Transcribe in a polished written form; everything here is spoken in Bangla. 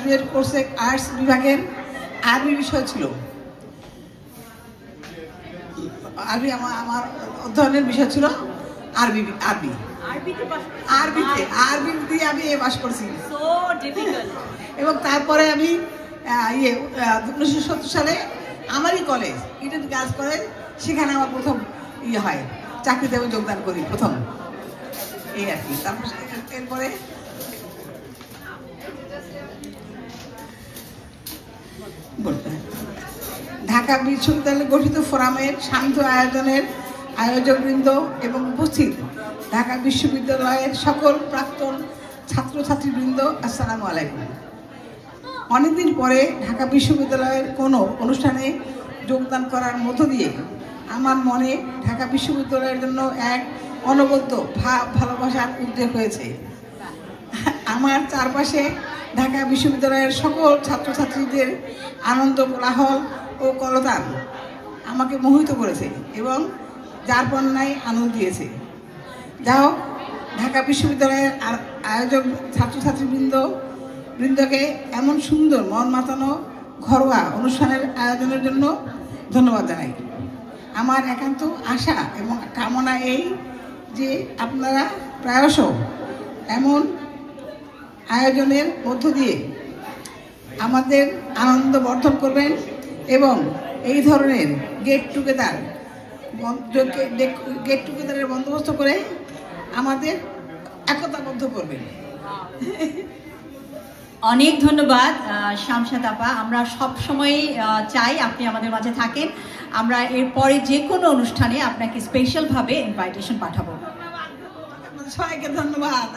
গ্রাজুয়েট কোর্সে আর্টস বিভাগের আরবি বিষয় ছিল। আরবি আমার অধ্যয়নের বিষয় ছিল আরবিতে আমি পাস করছি। এবং তারপরে আমি 1970 সালে আমারই কলেজ ইডেন গার্লস কলেজ, সেখানে আমার প্রথম হয়, চাকরিতে আমি যোগদান করি প্রথম, এই আর কি। তারপর এরপরে ঢাকা বিশ্ববিদ্যালয়ে গঠিত ফোরামের শান্ত আয়োজনের আয়োজকবৃন্দ এবং উপস্থিত ঢাকা বিশ্ববিদ্যালয়ের সকল প্রাক্তন ছাত্রছাত্রীবৃন্দ, আসসালামু আলাইকুম। অনেকদিন পরে ঢাকা বিশ্ববিদ্যালয়ের কোনো অনুষ্ঠানে যোগদান করার মধ্য দিয়ে আমার মনে ঢাকা বিশ্ববিদ্যালয়ের জন্য এক অনবদ্য ভালোবাসার উদ্রেক হয়েছে। আমার চারপাশে ঢাকা বিশ্ববিদ্যালয়ের সকল ছাত্রছাত্রীদের আনন্দ, কোলাহল ও কলতান আমাকে মোহিত করেছে এবং যার বন্যায় আনন্দ দিয়েছে। যা হোক, ঢাকা বিশ্ববিদ্যালয়ের আয়োজক ছাত্রছাত্রীবৃন্দকে এমন সুন্দর মন মাতানো ঘরোয়া অনুষ্ঠানের আয়োজনের জন্য ধন্যবাদ জানাই। আমার একান্ত আশা এবং কামনা এই যে আপনারা প্রায়শ এমন আয়োজনের মধ্য দিয়ে আমাদের আনন্দ বর্ধন করবেন এবং এই ধরনের গেট টুগেদারের বন্দোবস্ত করে আমাদের একতাবদ্ধ করবেন। অনেক ধন্যবাদ শামশাদ আপা। আমরা সবসময় চাই আপনি আমাদের মাঝে থাকেন। আমরা এরপরে যে কোনো অনুষ্ঠানে আপনাকে স্পেশালভাবে ইনভাইটেশন পাঠাবো। সবাইকে ধন্যবাদ।